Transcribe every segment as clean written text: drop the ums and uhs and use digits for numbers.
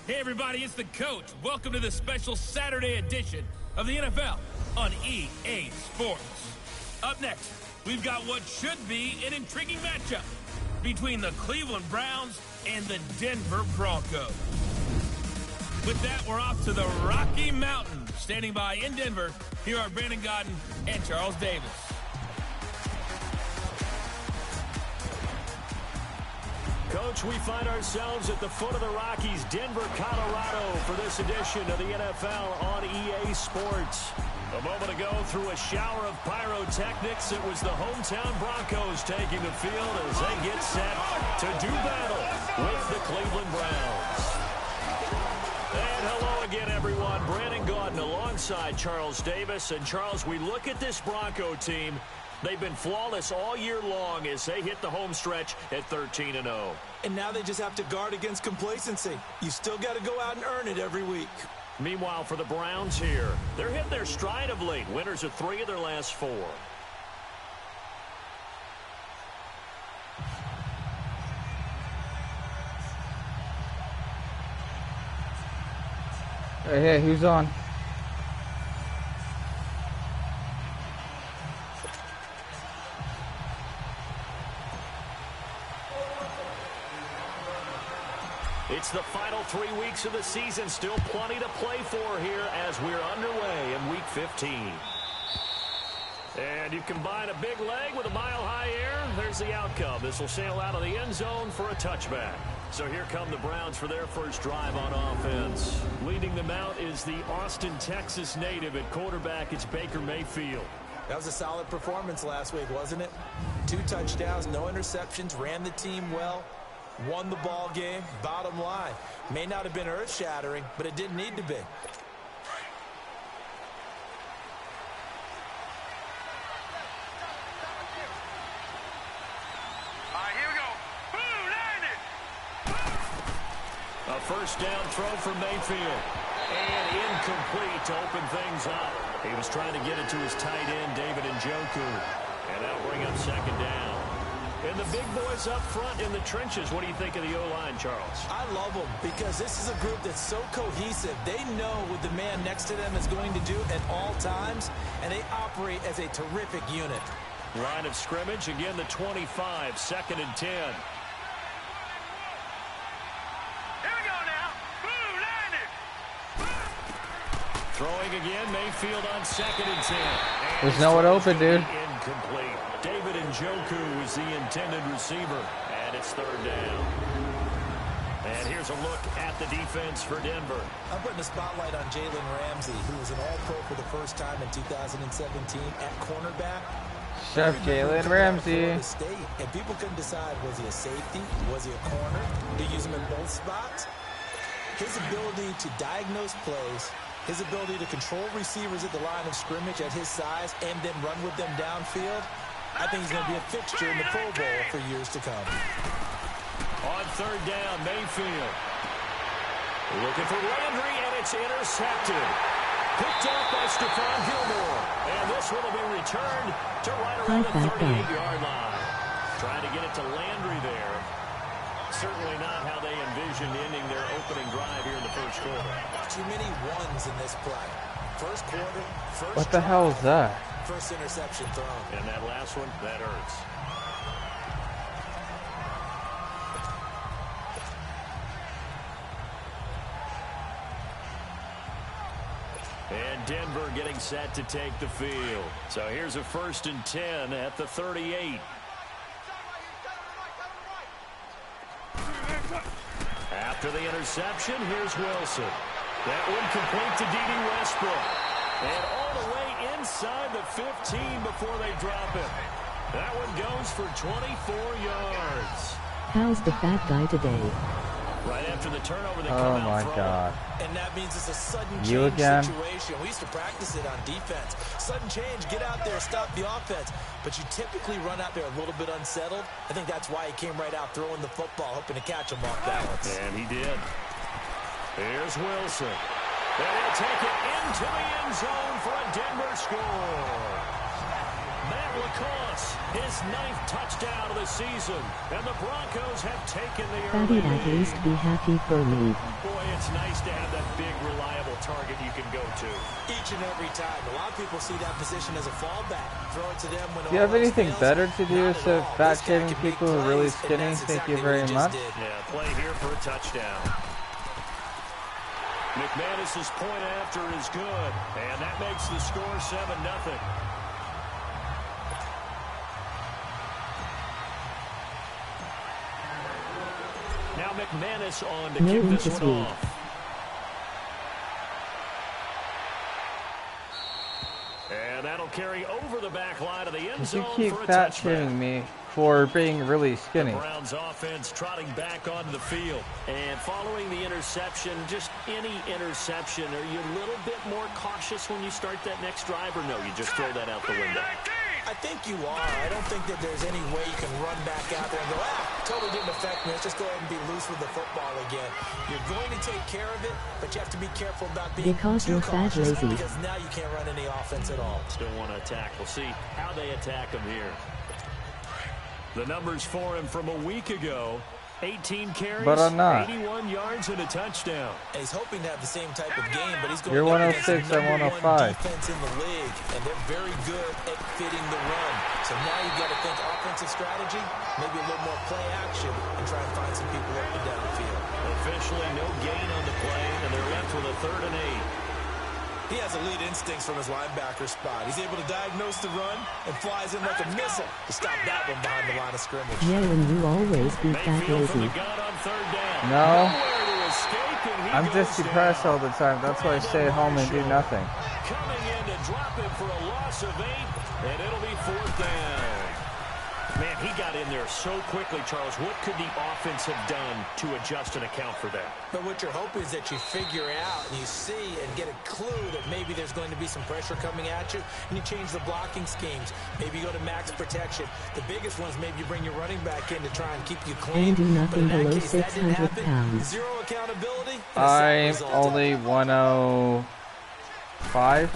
Hey everybody, it's the coach. Welcome to the special Saturday edition of the NFL on EA Sports. Up next, we've got what should be an intriguing matchup between the Cleveland Browns and the Denver Bronco. With that, we're off to the Rocky Mountains. Standing by in Denver, here are Brandon Godden and Charles Davis. Coach, we find ourselves at the foot of the Rockies, Denver, Colorado, for this edition of the NFL on EA Sports. A moment ago, through a shower of pyrotechnics, it was the hometown Broncos taking the field as they get set to do battle with the Cleveland Browns. And hello again, everyone. Brandon Godden alongside Charles Davis. And Charles, we look at this Bronco team. They've been flawless all year long as they hit the home stretch at 13-0. And now they just have to guard against complacency. You still got to go out and earn it every week. Meanwhile, for the Browns here, they're hitting their stride of late. Winners of 3 of their last 4. Hey, who's on? It's the final 3 weeks of the season. Still plenty to play for here as we're underway in Week 15. And you combine a big leg with a mile-high air. There's the outcome. This will sail out of the end zone for a touchback. So here come the Browns for their first drive on offense. Leading them out is the Austin, Texas native. At quarterback, it's Baker Mayfield. That was a solid performance last week, wasn't it? 2 touchdowns, no interceptions, ran the team well. Won the ball game. Bottom line, may not have been earth-shattering, but it didn't need to be. All right, here we go. Boom, landed. A first down throw for Mayfield. And incomplete to open things up. He was trying to get it to his tight end, David Njoku. And that'll bring up second down. And the big boys up front in the trenches. What do you think of the O-line, Charles? I love them because this is a group that's so cohesive. They know what the man next to them is going to do at all times, and they operate as a terrific unit. Line of scrimmage, again the 25, 2nd and 10. Here we go now. Boom, landed. Throwing again, Mayfield on 2nd and 10. And there's no one open, dude. Incomplete. David Njoku is the intended receiver, and it's 3rd down. And here's a look at the defense for Denver. I'm putting a spotlight on Jalen Ramsey, who was an All-Pro for the first time in 2017 at cornerback. Chef Jalen Ramsey. State, and people couldn't decide, was he a safety? Was he a corner? They use him in both spots. His ability to diagnose plays, his ability to control receivers at the line of scrimmage at his size and then run with them downfield, I think he's going to be a fixture in the Pro Bowl for years to come. On 3rd down, Mayfield. Looking for Landry, and it's intercepted. Picked off by Stephon Gilmore. And this one will be returned to right around the 38-yard line. Trying to get it to Landry there. Certainly not how they envisioned ending their opening drive here in the first quarter. Too many ones in this play. First quarter, first What the hell is that? First interception thrown. And that last one, that hurts. And Denver getting set to take the field. So here's a 1st and 10 at the 38. After the interception, here's Wilson. That one complete to D.D. Westbrook. And all the way inside the 15 before they drop it. That one goes for 24 yards. How's the fat guy today? Right after the turnover, they Oh come out my throwing. God. And that means it's a sudden You change again? situation. We used to practice it on defense. Sudden change, get out there, stop the offense. But you typically run out there a little bit unsettled. I think that's why he came right out throwing the football, hoping to catch him off balance. And he did. Here's Wilson. And he'll take it into the end zone for a Denver score. Matt LaCosse, his 9th touchdown of the season. And the Broncos have taken the early Fatty, at lead. least be happy for me. Boy, it's nice go-to. Each and every time. A lot of people see that position as a fallback. Throw it to them when Do you have all else anything fails. better to do Not instead at of all. fat This guy shaming can make people who are really plays, and skinny? that's Thank you exactly what very he just much. did. Yeah, play here for a touchdown. McManus's point after is good, and that makes the score 7-0. Now McManus on to kick this one off. And that'll carry over the back line of the end You zone keep for a fat touchdown. shaming me for being really skinny. The Browns offense trotting back onto the field. And following the interception, just any interception, are you a little bit more cautious when you start that next drive, or no, you just throw that out the window? I think you are. I don't think that there's any way you can run back out there and go, totally didn't affect me. Let's just go ahead and be loose with the football again. You're going to take care of it, but you have to be careful about being Because too you're fat cautious, lazy. because now you can't run any offense at all. Still want to attack. We'll see how they attack him here. The numbers for him from a week ago: 18 carries, But I'm not. 81 yards, and a touchdown. And he's hoping to have the same type of game, but he's going You're up against 106, the I'm number 105. one defense in the league, and they're very good at fitting the run. So now you've got to think offensive strategy, maybe a little more play action, and try and find some people up and down the field. Officially no gain on the play, and they're left with a 3rd and 8. He has elite instincts from his linebacker spot. He's able to diagnose the run and flies in like a missile to stop that one behind the line of scrimmage. Yeah, and you always be fat Mayfield from lazy. the gun on 3rd down. No. Nowhere to escape, and he I'm goes just depressed down. all the time. That's why I stay at home and do nothing. Coming in to drop him for a loss of 8, and it'll be 4th down. Man, he got in there so quickly, Charles. What could the offense have done to adjust and account for that? But what you're hoping is that you figure out and you see and get a clue that maybe there's going to be some pressure coming at you, and you change the blocking schemes. Maybe you go to max protection. The biggest one is maybe you bring your running back in to try and keep you clean. And do nothing But in that below case, that didn't 600 happen. pounds. Zero accountability. and a I'm sad result. only 105.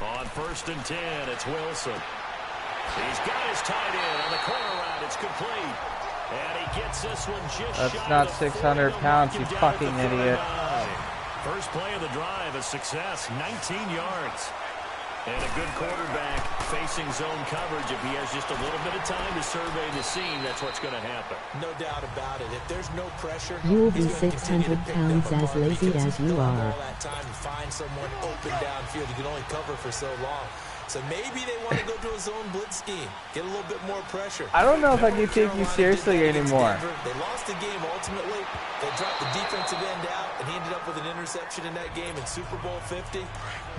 On 1st and 10, it's Wilson. He's got his tight end on the corner route. It's complete. And he gets this one just That's shy not of the 600 40. pounds, They'll you knock him fucking down at the idiot. 39. First play of the drive, a success, 19 yards. And a good quarterback facing zone coverage. If he has just a little bit of time to survey the scene, that's what's going to happen. No doubt about it. If there's no pressure, You will be he's gonna continue to 600 pick them pounds as apart. lazy He as you can are. all that time and find someone open downfield. You can only cover for so long. So maybe they want to go to a zone blitz scheme, get a little bit more pressure. I don't know if I can Remember take you Carolina seriously did that against anymore. Denver? They lost the game ultimately. They dropped the defensive end out, and he ended up with an interception in that game in Super Bowl 50.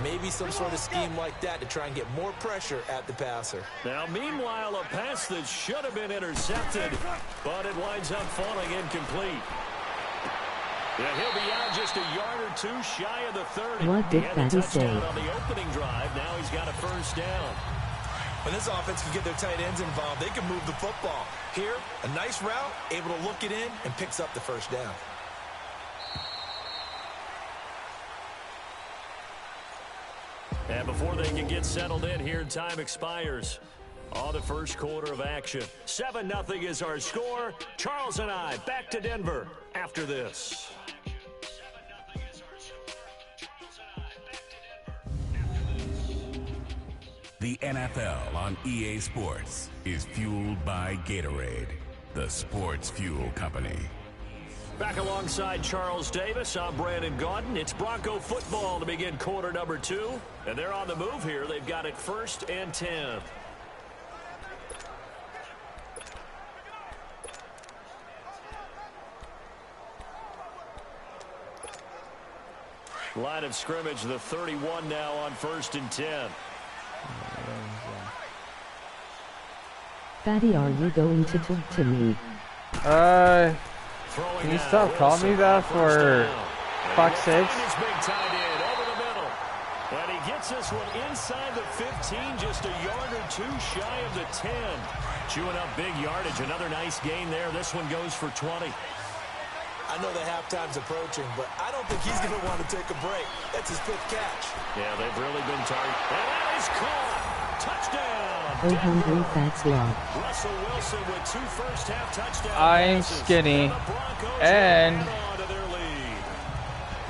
Maybe some sort of scheme like that to try and get more pressure at the passer. Now, meanwhile, a pass that should have been intercepted, but it winds up falling incomplete. Yeah, he'll be out just a yard or two shy of the 30. What did He had the Fatty say? touchdown on the opening drive. Now he's got a 1st down. When this offense can get their tight ends involved, they can move the football. Here, a nice route, able to look it in, and picks up the 1st down. And before they can get settled in here, time expires on the 1st quarter of action. 7-0 is our score. Charles and I back to Denver after this. The NFL on EA Sports is fueled by Gatorade, the sports fuel company. Back alongside Charles Davis, I'm Brandon Gaudin. It's Bronco football to begin quarter number 2. And they're on the move here. They've got it 1st and 10. Line of scrimmage, the 31 now on 1st and 10. Fatty, are you going to talk to me? Throwing Can you now, stop calling me Wilson that on 1st for down. fuck's And sakes? his big tight end over the middle. And he gets this one inside the 15, just a yard or two shy of the 10. Chewing up big yardage. Another nice gain there. This one goes for 20. I know the halftime's approaching, but I don't think he's going to want to take a break. That's his 5th catch. Yeah, they've really been targeted. And that is caught. Touchdown. Oh, hungry fat slob. Russell Wilson with 2 first-half touchdowns. I'm skinny, And the Broncos and hang on to their lead.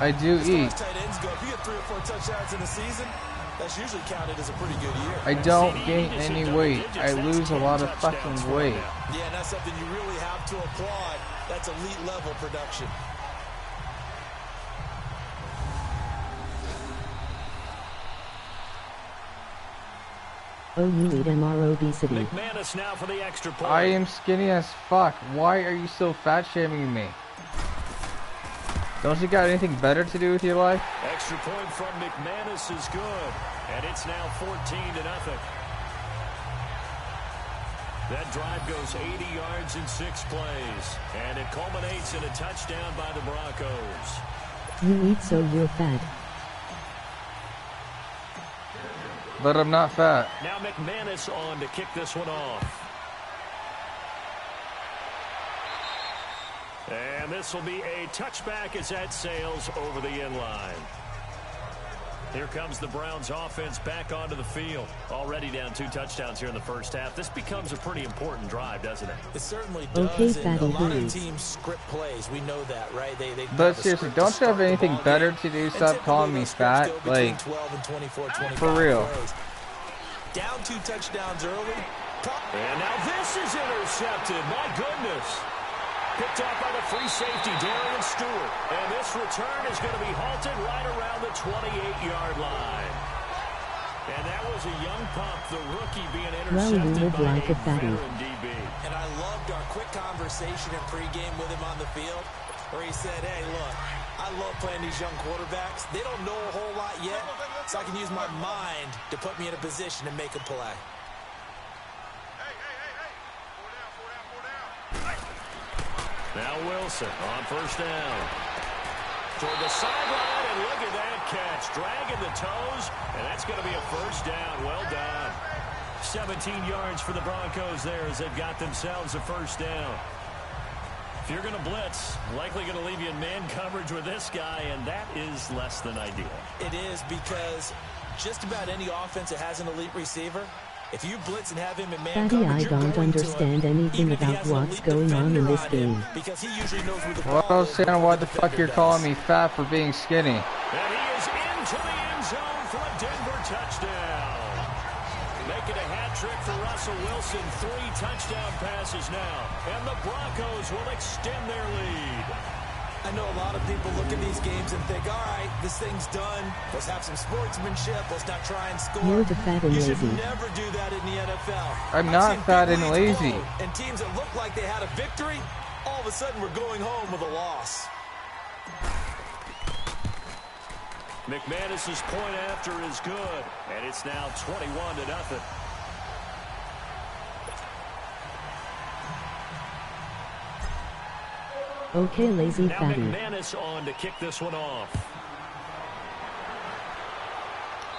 I do As far eat. as tight ends go, if you get 3 or 4 touchdowns in a season, that's usually counted as a pretty good year. I don't gain any weight. I lose a lot of fucking weight. Yeah, and that's something you really have to applaud. That's elite level production. Oh, you eat MR obesity. McManus now for the extra point. I am skinny as fuck. Why are you so fat shaming me? Don't you got anything better to do with your life? Extra point from McManus is good. And it's now 14-0. That drive goes 80 yards in 6 plays. And it culminates in a touchdown by the Broncos. You eat so you're fat. But I'm not fat. Now McManus on to kick this one off. And this will be a touchback as that sails over the end line. Here comes the Browns offense back onto the field. Already down 2 touchdowns here in the first half. This becomes a pretty important drive, doesn't it? It certainly does. Okay, and fatty a lot of boots. teams script plays. We know that, right? They But have a seriously, script don't to you have start the anything ball better game. to do? And Stop typically calling me those scripts fat. go between Like, 12 and 24, 25 for real. plays. Down 2 touchdowns early. And now this is intercepted. My goodness. Picked off by the free safety, Darian Stewart. And this return is going to be halted right around the 28-yard line. And that was a young pup, the rookie, being Well, you intercepted live by like a fatty. veteran DB. And I loved our quick conversation in pregame with him on the field where he said, hey, look, I love playing these young quarterbacks. They don't know a whole lot yet, so I can use my mind to put me in a position to make a play. Now Wilson on first down. Toward the sideline, and look at that catch. Dragging the toes, and that's going to be a first down. Well done. 17 yards for the Broncos there as they've got themselves a first down. If you're going to blitz, likely going to leave you in man coverage with this guy, and that is less than ideal. It is because just about any offense that has an elite receiver, if you blitz and have him in man Fatty, coverage, I you're don't going to understand him, anything even if he about has an what's elite going on in defender this on him, game. because he usually knows where the Well, ball I was is saying, before what the the fuck defender you're does. calling me fat for being skinny? And he is into the end zone for a Denver touchdown. Making a hat trick for Russell Wilson. 3 touchdown passes now. And the Broncos will extend their lead. I know a lot of people look at these games and think, all right, this thing's done. Let's have some sportsmanship. Let's not try and score. You're the fat and you lazy. should never do that in the NFL. I'm I've not seen fat big and leads lazy. blown, and teams that look like they had a victory, all of a sudden we're going home with a loss. McManus's point after is good, and it's now 21-0. Okay, lazy Now fatty. McManus on to kick this one off.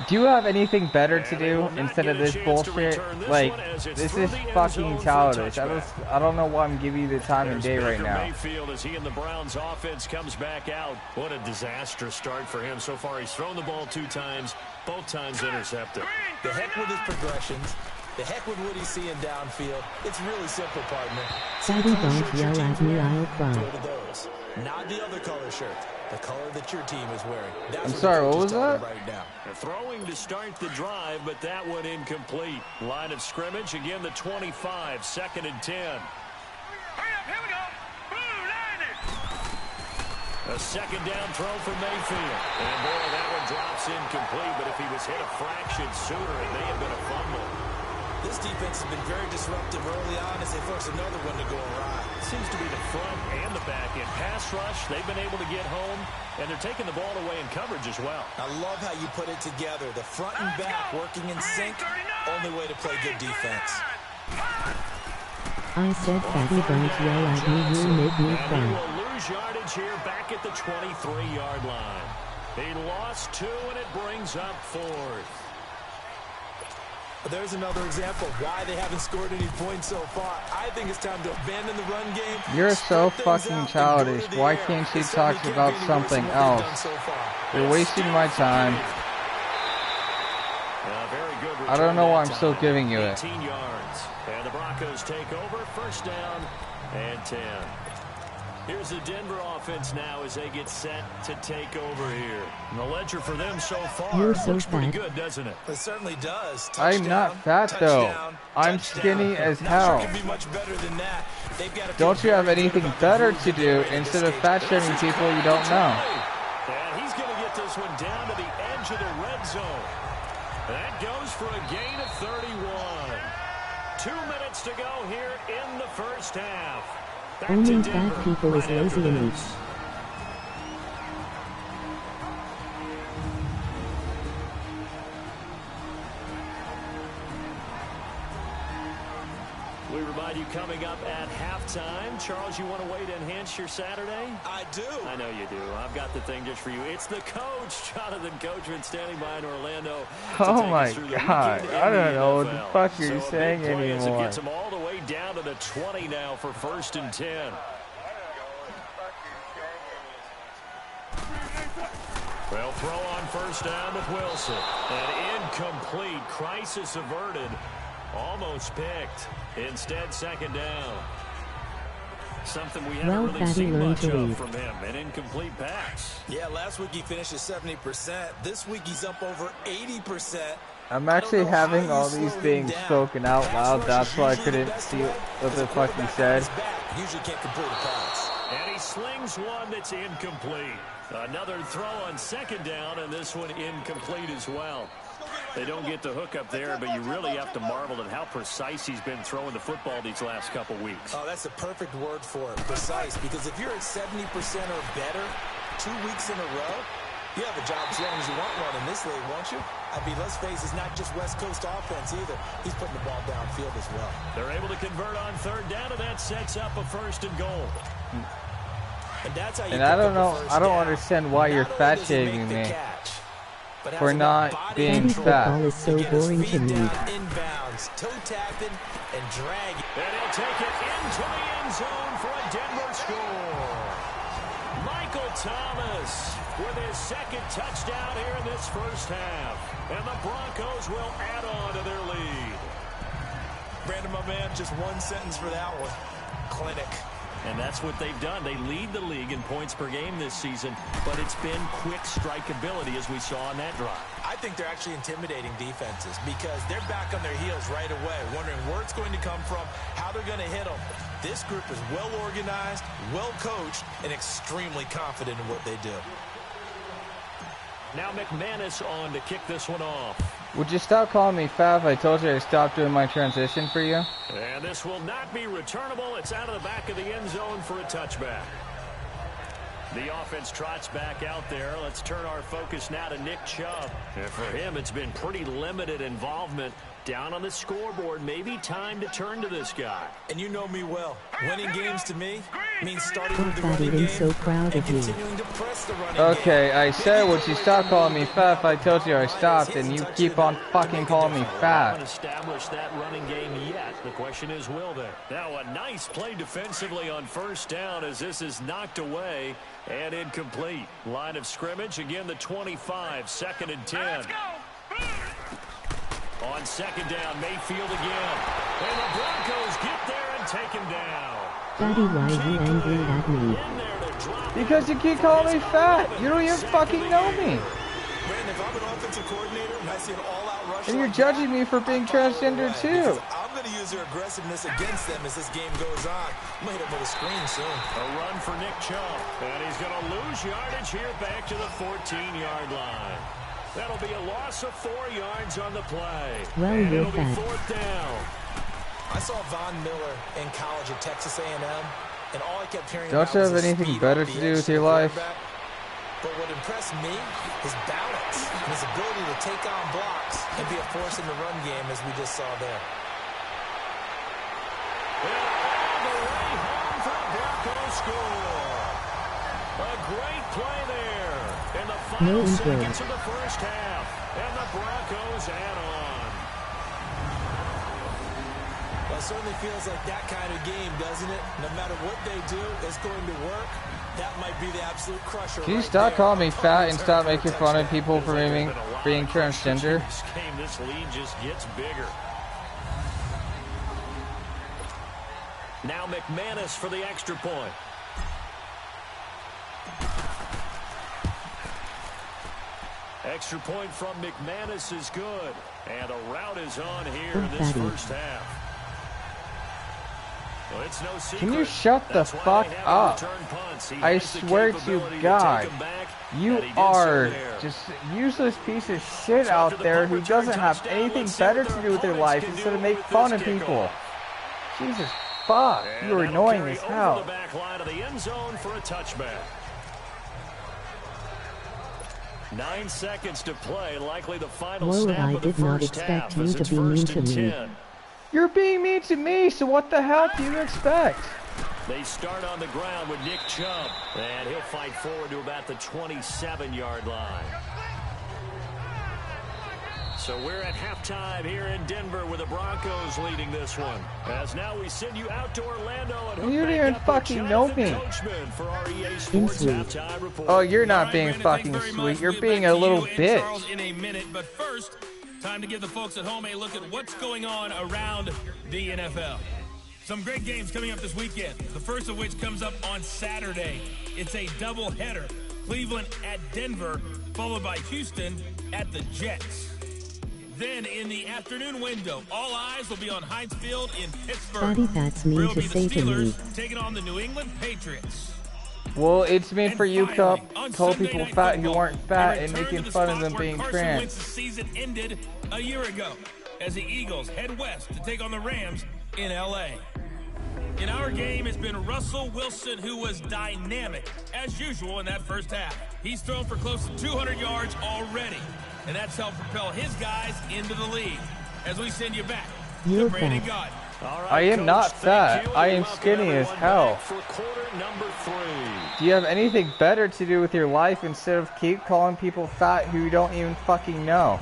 Do you have anything better to And they do will not instead of get a this chance to bullshit? return this Like, one as it's this through is the end fucking zone for a childish. touchback. I don't know why I'm giving you the time of There's day right Baker now. Mayfield as he and the Browns offense comes back out. What a disastrous start for him so far. He's thrown the ball 2 times, both times intercepted. The heck with his progressions. The heck with what he's seeing downfield. It's really simple, partner. Fatty, don't yell at me, I'll Throw cry. to those. Not the other color shirt. The color that your team is wearing. That's I'm what sorry, the coach what is was telling that? him right now. They're throwing to start the drive, but that one incomplete. Line of scrimmage, again the 25, 2nd and 10. Hurry up, here we go. Boo, line it. A 2nd down throw for Mayfield. And boy, that one drops incomplete, but if he was hit a fraction sooner, it may have been a fumble. This defense has been very disruptive early on as they force another one to go awry. Seems to be the front and the back end. Pass rush, they've been able to get home, and they're taking the ball away in coverage as well. I love how you put it together. The front and back working in sync. Only way to play good defense. I said, Fatty, don't yell at me, you make me And he cry. will lose yardage here back at the 23-yard line. He lost 2, and it brings up 4th. There's another example of why they haven't scored any points so far. I think it's time to abandon the run game. You're so spread things fucking out, and go childish. to the Why air. can't you It certainly talk can't about be any worse something than what they've else? done so far. You're wasting my time. Very good I don't know why I'm return still that giving you time. it. 18 yards. And the Broncos take over, 1st down and 10. Here's the Denver offense now as they get set to take over here. And the ledger for them so far looks pretty good, doesn't it? It certainly does. I'm not fat, though. I'm skinny as hell. Not sure it could be much better than that. Don't you have anything better to do instead of fat-shaming people you don't know? And he's going to get this one down to the edge of the red zone. That goes for a gain of 31. 2 minutes to go here in the first half. Back Only to Denver, 5 people is right after lazy and this. We remind you coming up at halftime. Charles, you want a way to enhance your Saturday? I do. I know you do. I've got the thing just for you. It's the coach, Jonathan Coachman, standing by in Orlando. Oh my God. I don't know what the fuck you're saying anymore. It gets them all the way down to the 20 now for 1st and 10. Well, throw on first down with Wilson. And incomplete. Crisis averted. Almost picked. Instead, 2nd down. Something we haven't really seen much of from him. An incomplete pass. Yeah, last week he finished at 70%. This week he's up over 80%. I'm actually having all these things spoken out loud. That's why I couldn't see what the fuck he said. Usually can't complete a pass. And he slings one that's incomplete. Another throw on 2nd down, and this one incomplete as well. They don't get the hook up there, but you really have to marvel at how precise he's been throwing the football these last couple weeks. Oh, that's a perfect word for it, precise, because if you're at 70% or better 2 weeks in a row, you have a job as long as you want one in this league, won't you? I mean, let's face it, it's not just West Coast offense either. He's putting the ball downfield as well. They're able to convert on 3rd down, and that sets up a 1st and goal. And that's how you I don't know. I don't understand why you're fat shaming me for not being fat. Football is so boring to me. Inbounds, toe tapping, and dragging. And he'll take it into the end zone for a Denver score. Michael Thomas with his 2nd touchdown here in this first half. And the Broncos will add on to their lead. Brandon, my man, just one sentence for that one. Clinic. And that's what they've done. They lead the league in points per game this season, but it's been quick strikeability as we saw on that drive. I think they're actually intimidating defenses because they're back on their heels right away, wondering where it's going to come from, how they're going to hit them. This group is well organized, well coached, and extremely confident in what they do. Now McManus on to kick this one off. Would you stop calling me fat if I told you I stopped doing my transition for you? And this will not be returnable. It's out of the back of the end zone for a touchback. The offense trots back out there. Let's turn our focus now to Nick Chubb. And for him, it's been pretty limited involvement. Down on the scoreboard, maybe time to turn to this guy. And you know me well. Winning games to me means starting with the Buddy, running I'm game so proud and of you. continuing to press the running Okay, game. I said would you stop calling me fat if I told you I stopped, and you keep on fucking calling me Haven't fat. established that running game yet. The question is, will they? Now a nice play defensively on 1st down as this is knocked away and incomplete. Line of scrimmage, again the 25, 2nd and 10. Let's go. On 2nd down, Mayfield again. And the Broncos get there and take him down. Daddy, why are you angry at me? In there to drop Because you keep calling me fat. You don't even fucking know me. Brandon, if I'm an offensive coordinator and I see an all-out rush And you're like judging that, me for being I follow transgender right, too. because I'm going to use their aggressiveness against them as this game goes on. I'm going to hit him with a screen soon. A run for Nick Chubb. And he's going to lose yardage here back to the 14-yard line. That'll be a loss of 4 yards on the play. Well, and you're it'll be fat. 4th down. I saw Von Miller in college at Texas A&M, and all I kept hearing Don't about you was have his anything speed better off the to do edge with to your the life? quarterback. But what impressed me, his balance, and his ability to take on blocks and be a force in the run game, as we just saw there. And all the way home for a Bronco score. A great play there. In the final seconds of the first half. And the Broncos add on. Well, it certainly feels like that kind of game, doesn't it? No matter what they do, it's going to work. That might be the absolute crusher. Can you right stop there. calling me fat and stop Turn for a making fun of touchdown. people for being transgender? This game, this lead just gets bigger. Now McManus for the extra point. Extra point from McManus is good. And a rout is on here in this first half. Well, it's no secret. Can you shut the fuck up? I swear to God, you are just a useless piece of shit out there who doesn't have anything better to do with their life instead of make fun of people. Jesus fuck, you are annoying as hell. The back line of the end zone for a touchback. 9 seconds to play, likely the final snap of the first half. I did not expect you to be mean to me. You're being mean to me, so what the hell do you expect? They start on the ground with Nick Chubb, and he'll fight forward to about the 27-yard line. So we're at halftime here in Denver with the Broncos leading this one. As now we send you out to Orlando. And you don't even fucking know me. For our EA Sports halftime report. Oh, you're not being fucking sweet. You're being a little bitch. In a minute, but first, time to give the folks at home a look at what's going on around the NFL. Some great games coming up this weekend. The first of which comes up on Saturday. It's a doubleheader. Cleveland at Denver, followed by Houston at the Jets. Then in the afternoon window, all eyes will be on Heinz Field in Pittsburgh. That's mean to say to me. Taking on the New England Patriots. Well, it's meant for you, Cup. Call people fat who aren't fat and making fun of them being trans. Wentz's season ended a year ago as the Eagles head west to take on the Rams in L.A. In our game, it's been Russell Wilson, who was dynamic, as usual, in that first half. He's thrown for close to 200 yards already, and that's helped propel his guys into the lead. As we send you back to Brandon Gaudin. I am not fat. I am skinny as hell. Do you have anything better to do with your life instead of keep calling people fat who you don't even fucking know?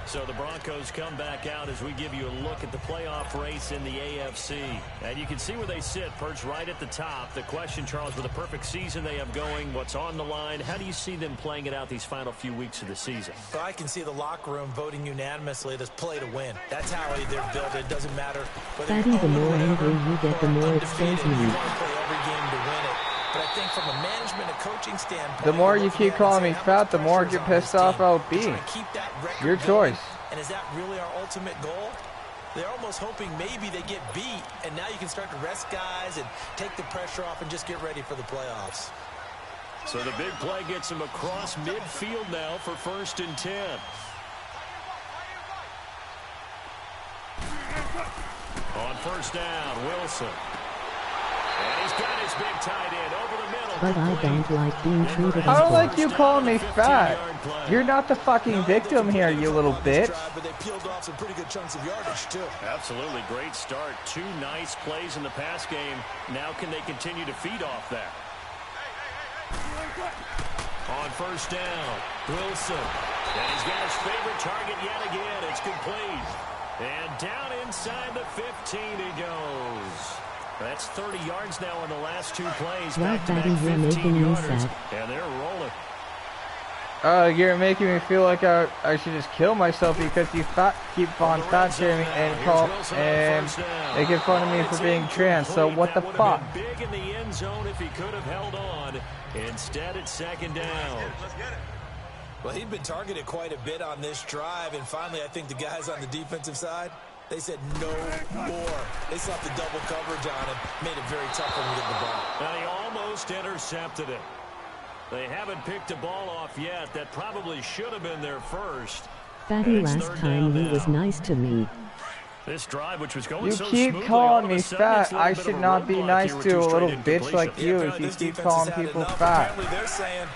So the Broncos come back out as we give you a look at the playoff race in the AFC. And you can see where they sit, perched right at the top. The question, Charles, with a perfect season they have going, what's on the line, how do you see them playing it out these final few weeks of the season? Well, I can see the locker room voting unanimously to play to win. That's how they're built. It doesn't matter. Fatty, the more angry you get, the more it scares me. You want to play every game to win it. But I think from a management and coaching standpoint, the more you keep calling me fat, the more I get pissed off I'll be. Your choice. And is that really our ultimate goal? They're almost hoping maybe they get beat, and now you can start to rest guys and take the pressure off and just get ready for the playoffs. So the big play gets him across midfield now for 1st and 10. On first down, Wilson. And he's got his big tight end over the middle. But I don't like being treated as I don't like you calling me fat. You're not the fucking victim here, you little bitch. But they peeled off some pretty good chunks of yardage, too. Absolutely great start. 2 nice plays in the pass game. Now can they continue to feed off that? On first down, Wilson. And he's got his favorite target yet again. It's complete. And down inside the 15 he goes. That's 30 yards now in the last 2 plays. Fatty, you're making me sad. And they're rolling. You're making me feel like I should just kill myself because you keep on fat shaming and making fun of me for being trans. So what the fuck? Big in the end zone if he could have held on. Instead, it's 2nd down. Well, he'd been targeted quite a bit on this drive, and finally, I think the guys on the defensive side, they said no more. They slapped the double coverage on him, made it very tough for him to get the ball. And he almost intercepted it. They haven't picked a ball off yet. That probably should have been their first. Fatty, last time he was nice to me. This drive, which was going You so keep smoothly, calling me fat. I should not be nice to a little bitch like you if you keep calling people fat. Apparently they're saying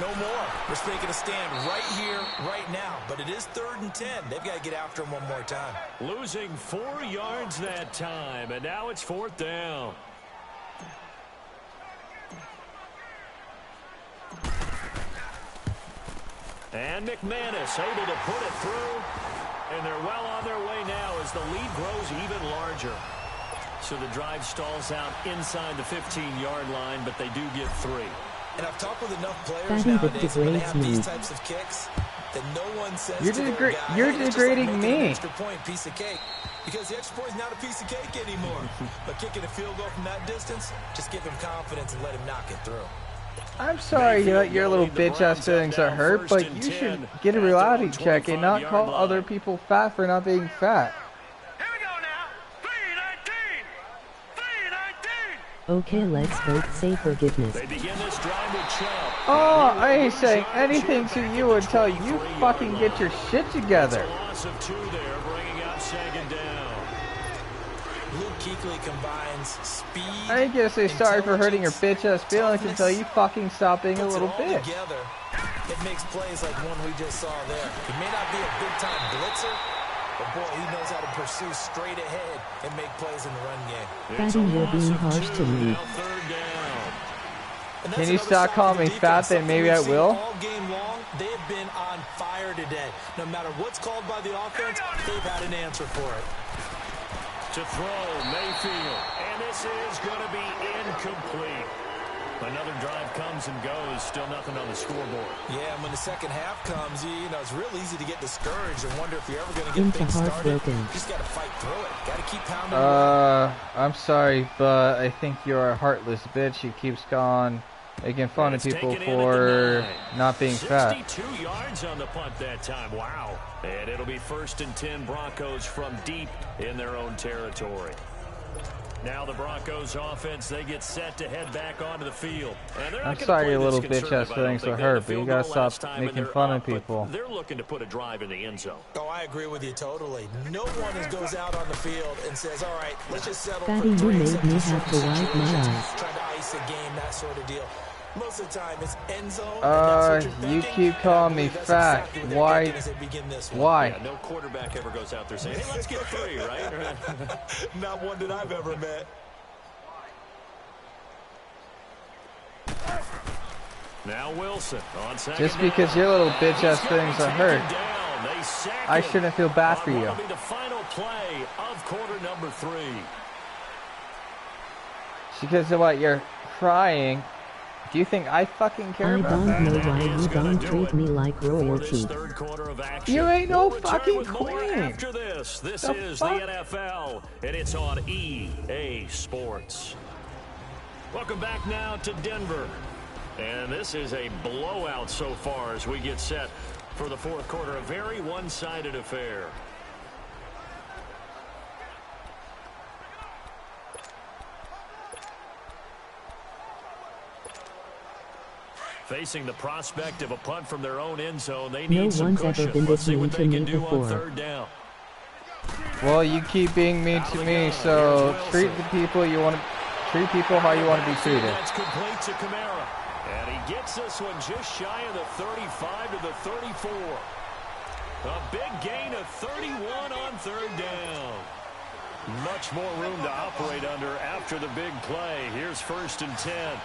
no more. We're making a stand right here, right now. But it is 3rd and 10. They've got to get after him one more time. Losing 4 yards that time, and now it's 4th down. And McManus able to put it through. And they're well on their way now as the lead grows even larger. So the drive stalls out inside the 15-yard line, but they do get 3. And I've talked with enough players nowadays when they have these types of kicks that no one says you're degrading me. Extra point, piece of cake. Because the extra point is not a piece of cake anymore. But kicking a field goal from that distance, just give him confidence and let him knock it through. I'm sorry that your little bitch-ass feelings are hurt, but you should get a reality check and not call other people fat for not being fat. Here we go now. 319. 319. Okay, let's both say forgiveness. They begin this drive with Chubb. Oh, I ain't saying anything to you until you fucking get your shit together. It's a loss of 2 there, bringing up 2nd down. Luke Kuechly combines speed. I ain't gonna say sorry for hurting your bitch-ass feelings until you fucking stop being a little bitch. Together, it makes plays like one we just saw there. He may not be a big-time blitzer, but boy, he knows how to pursue straight ahead and make plays in the run game. Fatty, you're being harsh to me. Now 3rd down. Can you stop calling me fat, then maybe I will? All game long, they have been on fire today. No matter what's called by the offense, they've had an answer for it. To throw, Mayfield. And this is going to be incomplete. Another drive comes and goes. Still nothing on the scoreboard. Yeah, and when the second half comes, you know, it's real easy to get discouraged and wonder if you're ever going to get things started. You just got to fight through it. Got to keep pounding. I'm sorry, but I think you're a heartless bitch who keeps making fun of people for not being fat. 62 yards on the punt that time. Wow. And it'll be 1st and 10, Broncos from deep in their own territory. Now the Broncos offense, they get set to head back onto the field. I'm sorry your little bitch-ass feelings are hurt, but you gotta stop making fun of people. They're looking to put a drive in the end zone. Oh, I agree with you totally. No one goes out on the field and says, all right, let's just settle Fatty, for 3 you made me have to wipe my eyes. Trying to ice a game, that sort of deal. Most of the time, it's end zone. You keep calling me fat. Why? Why? Yeah, no quarterback ever goes out there saying, hey, let's get 3, right? Not one that I've ever met. Now Wilson on second. Just because your little bitch-ass feelings are hurt, I shouldn't feel bad for you. Be the final play of quarter number 3. Because of what, you're crying. Do you think I fucking care I about don't that? know why you don't treat me like royalty. You ain't no fucking queen. After this is the NFL, and it's on EA Sports. Welcome back now to Denver. And this is a blowout so far as we get set for the 4th quarter. A very one-sided affair. Facing the prospect of a punt from their own end zone, they need some cushion. Let's see what they can do on 3rd down. Well, you keep being mean to me, so treat the people you want to treat people how you want to be treated. That's complete to Kamara, and he gets this one just shy of the 35 to the 34. A big gain of 31 on 3rd down. Much more room to operate under after the big play. Here's 1st and 10.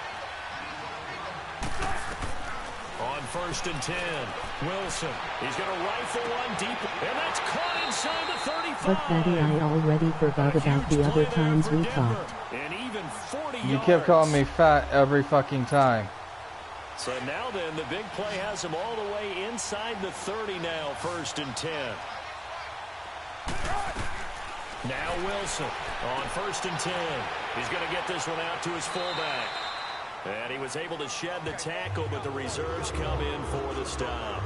On 1st and 10, Wilson. He's going to rifle one deep, and that's caught inside the 35. But Fatty, I already forgot about the other times we talked. And even 40 You kept calling me fat every fucking time. So now then, the big play has him all the way inside the 30 now, 1st and 10. Now Wilson on 1st and 10. He's going to get this one out to his fullback. And he was able to shed the tackle, but the reserves come in for the stop.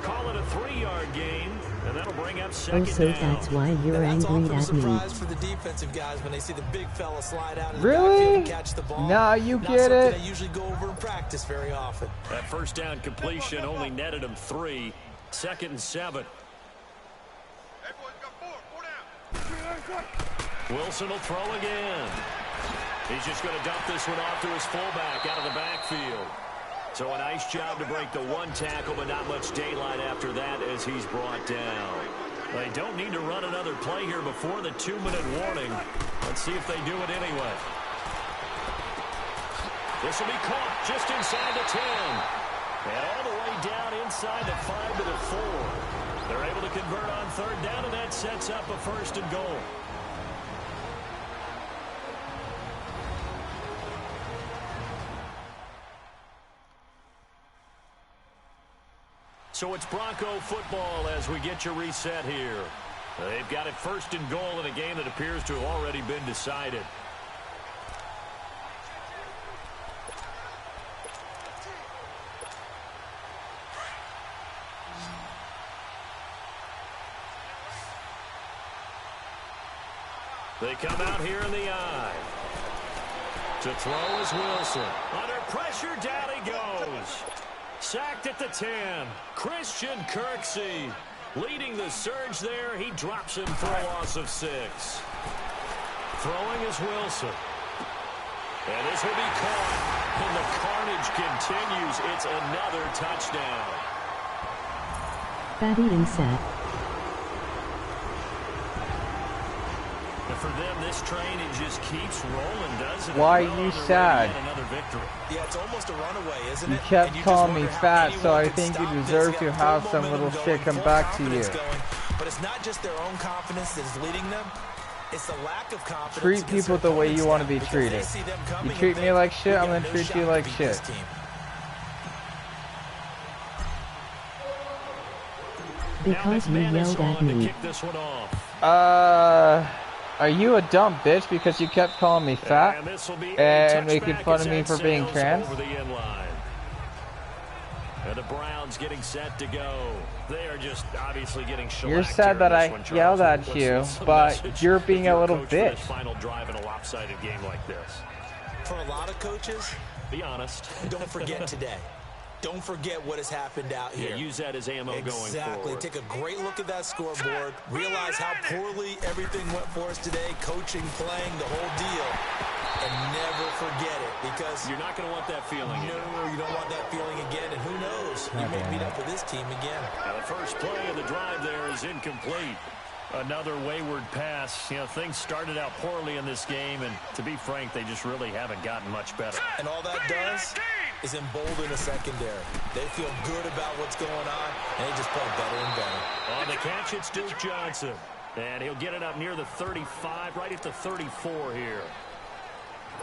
Call it a 3-yard gain, and that'll bring up 2nd down. Oh, so that's why you're angry at me. Surprise for the defensive guys when they see the big fella slide out of the Really? backfield and catch the ball. Now you get it. They usually go over in practice very often. That 1st down completion only netted him 3. 2nd and 7. Wilson will throw again. He's just going to dump this one off to his fullback out of the backfield. So a nice job to break the 1 tackle, but not much daylight after that as he's brought down. They don't need to run another play here before the 2-minute warning. Let's see if they do it anyway. This will be caught just inside the 10. And all the way down inside the 5 to the 4. They're able to convert on 3rd down, and that sets up a 1st and goal. So it's Bronco football as we get you reset here. They've got it 1st and goal in a game that appears to have already been decided. They come out here in the eye. To throw is Wilson. Under pressure, down he goes. Sacked at the 10. Christian Kirksey leading the surge there. He drops him for a loss of 6. Throwing is Wilson. And this will be caught. And the carnage continues. It's another touchdown. Fatty and set. And for them, this train, it just keeps rolling, doesn't it? Why are you sad? Another victory. Yeah, it's almost a runaway, isn't it? You kept calling me fat, so I could think you stop deserve this. to They have full some little momentum shit going, come full back to you. confidence going. But it's not just their own confidence that is leading them. It's the lack of confidence. Treat people the way you want to be treated. You treat me like shit, I'm gonna treat you like shit. Because you yelled at me. Are you a dumb bitch because you kept calling me fat and making fun of me for being trans? And the Browns getting set to go. They are just obviously getting shellacked. You're sad that I yelled at you, but you're being a little bitch. Final drive in a lopsided game like this. For a lot of coaches, be honest. Don't forget today. Don't forget what has happened out here. Yeah, use that as ammo going forward. Exactly. Take a great look at that scoreboard. Realize how poorly everything went for us today. Coaching, playing, the whole deal. And never forget it, because you're not going to want that feeling. No, you don't want that feeling again. And who knows? You may meet up with this team again. Now the first play of the drive there is incomplete. Another wayward pass. You know, things started out poorly in this game, and to be frank, they just really haven't gotten much better. And all that does is embolden the secondary. They feel good about what's going on, and they just play better and better. On the catch, it's Duke Johnson. And he'll get it up near the 35, right at the 34 here.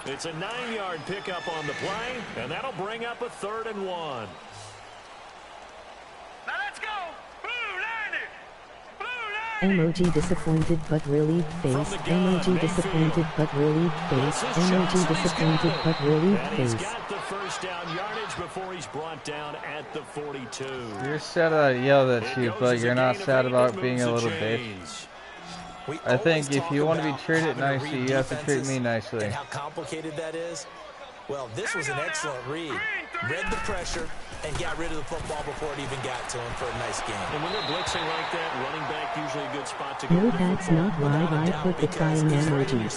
It's a 9-yard pickup on the play, and that'll bring up a 3rd and 1. Now let's go! Emoji disappointed but really face. Emoji disappointed but really face. Emoji disappointed but really face. He's got the first down yardage before he's brought down at the 42. You're sad that I yelled at you, but you're not sad about being a little bitch. I think if you want to be treated nicely, you have to treat me nicely. And how complicated that is? Well, this was an excellent read. Read the pressure and got rid of the football before it even got to him for a nice game. And when they're blitzing like that, running back usually a good spot to go. No, that's not right. I put the crying emoji.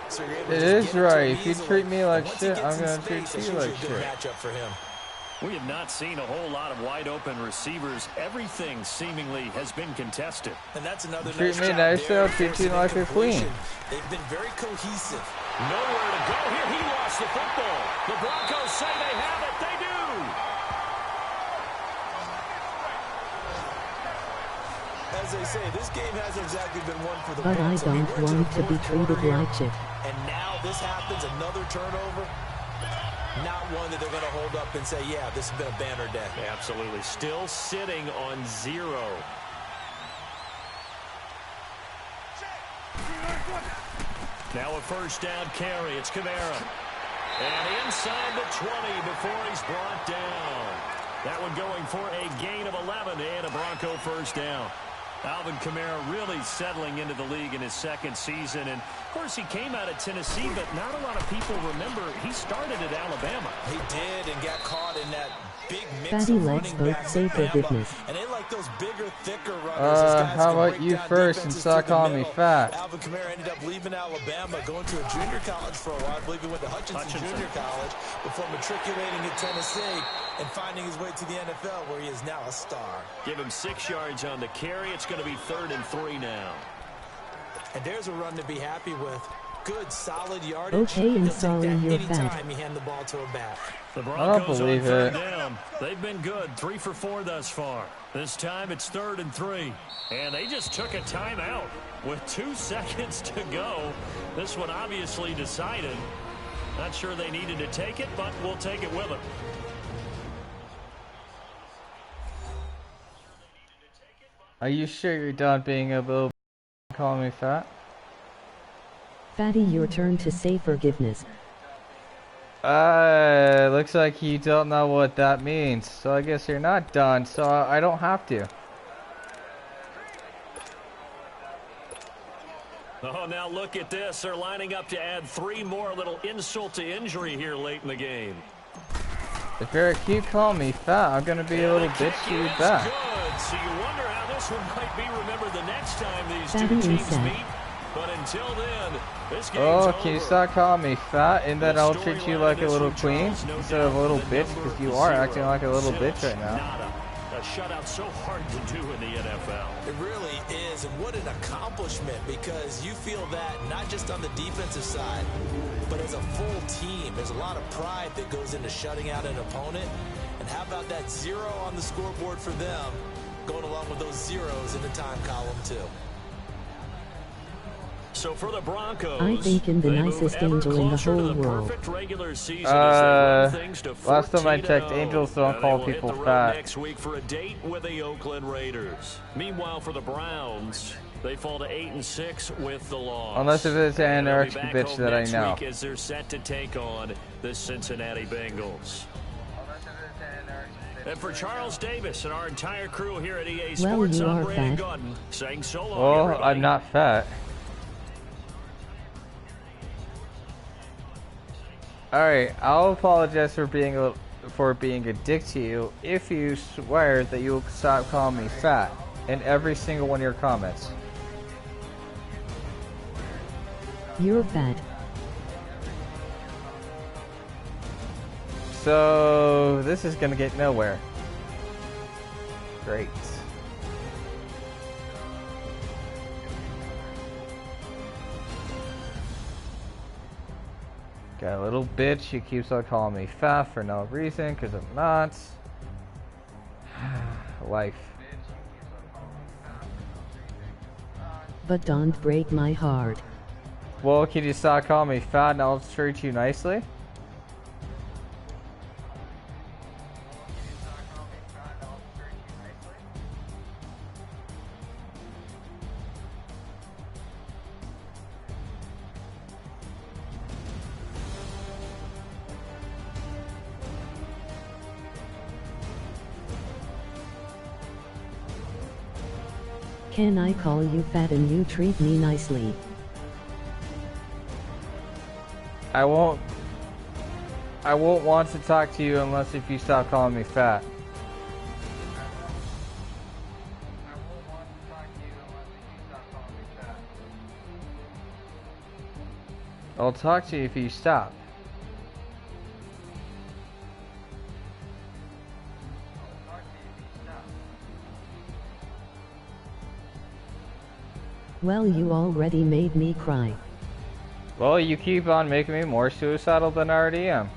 So it is right. If you treat me like shit, I'm going to treat you like shit. For him. We have not seen a whole lot of wide-open receivers. Everything seemingly has been contested. And that's another treat me nicely, I'll treat you like a queen. They've been very cohesive. Nowhere to go here. He lost the football. The Broncos say they have it. They do. As they say, this game hasn't exactly been one for the But I don't want to be treated like shit. And now this happens, another turnover. Not one that they're going to hold up and say, yeah, this has been a banner day. Absolutely. Still sitting on 0. Now a first down carry. It's Kamara. And inside the 20 before he's brought down. That one going for a gain of 11 and a Bronco first down. Alvin Kamara really settling into the league in his second season. And, of course, he came out of Tennessee, but not a lot of people remember he started at Alabama. He did and got caught in that big mix Fatty of legs running both backs say in Alabama. forgiveness. And they like those bigger, thicker runners. How about you first and stop calling me fat? Alvin Kamara ended up leaving Alabama, going to a junior college for a while. I believe he went to Hutchinson Junior College before matriculating at Tennessee and finding his way to the NFL, where he is now a star. Give him 6 yards on the carry. It's going to be 3rd and 3 now. And there's a run to be happy with. Good, solid yardage. Okay, and sorry you're fat. Anytime you hand the ball to a back. The Broncos I don't believe on 3rd it. down. They've been good, 3 for 4 thus far. This time it's 3rd and 3. And they just took a timeout with 2 seconds to go. This one obviously decided. Not sure they needed to take it, but we'll take it with them. Are you sure you're done being a little calling me fat? Fatty, your turn to say forgiveness. Looks like you don't know what that means. So I guess you're not done, so I don't have to. Oh, now look at this. They're lining up to add 3 more, a little insult to injury here late in the game. If you're keep calling me fat, I'm gonna be a little bitch to you back. Good. So you wonder how this one might be remembered the next time these two teams meet. But until then, this game's over. Can you stop calling me fat and then I'll treat you like a little queen instead of a little bitch, because you are acting like a little bitch right now. A shutout so hard to do in the NFL. It really is, and what an accomplishment, because you feel that not just on the defensive side, but as a full team. There's a lot of pride that goes into shutting out an opponent, and how about that 0 on the scoreboard for them, going along with those zeros in the time column too. So for the Broncos, I think in the nicest angel in the whole world. Last time I checked, angels don't call people fat. Next week for a date with the Oakland Raiders. Meanwhile, for the Browns, they fall to 8-6 with the loss. Unless if it's an anarchic bitch that I know. As they're set to take on the Cincinnati Bengals. And for Charles Davis and our entire crew here at EA Sports, I'm Brandon Gordon saying so long. Well, everybody. I'm not fat. Alright, I'll apologize for being a dick to you if you swear that you will stop calling me fat in every single one of your comments. You're fat. So this is gonna get nowhere. Great. Got a little bitch, she keeps on calling me fat for no reason, because I'm not. Life. But don't break my heart. Well, can you stop calling me fat and I'll treat you nicely? Can I call you fat and you treat me nicely? I won't want to talk to you unless if you stop calling me fat. I'll talk to you if you stop. Well, you already made me cry. Well, you keep on making me more suicidal than I already am.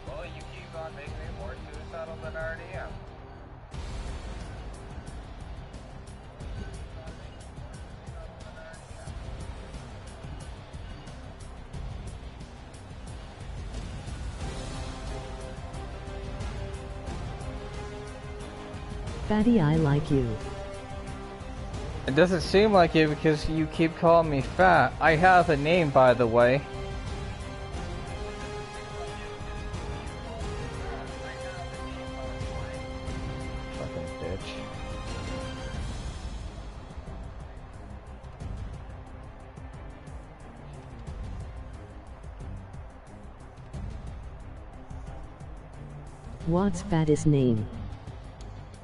Well, you keep on making me more suicidal than I already am. Fatty, I like you. It doesn't seem like it because you keep calling me fat. I have a name, by the way. Fucking bitch. What's Fatty's name?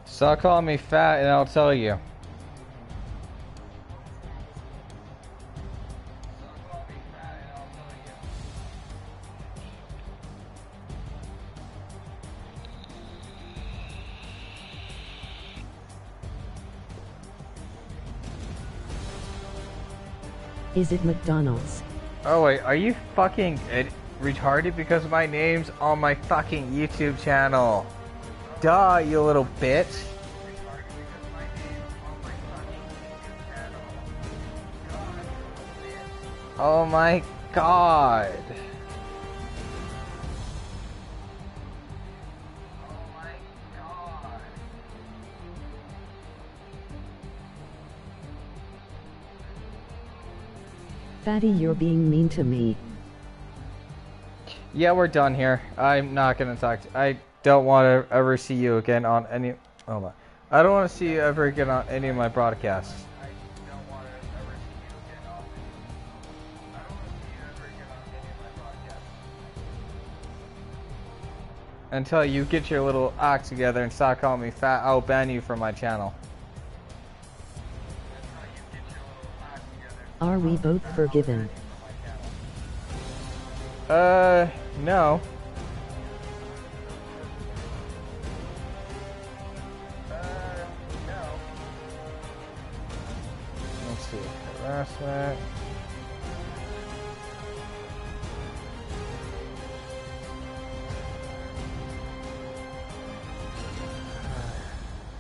Stop calling me fat and I'll tell you. Is it McDonald's? Oh wait, are you fucking retarded? Because my name's on my fucking YouTube channel. Duh, you little bitch. Oh my god. Fatty, you're being mean to me. Yeah, we're done here. I'm not gonna talk to I don't want to ever see you again on any... Hold on. I don't want to see you ever again on any of my broadcasts. until you get your little act together and stop calling me fat. I'll ban you from my channel. Are we both forgiven? No. Let's see. Harassment.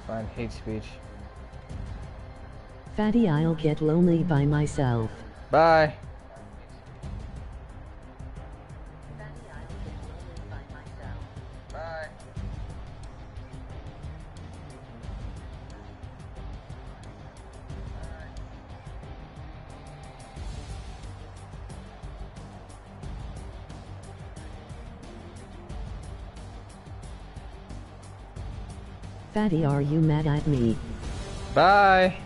Find hate speech. Fatty, I'll get lonely by myself. Bye. Bye. Fatty, are you mad at me? Bye.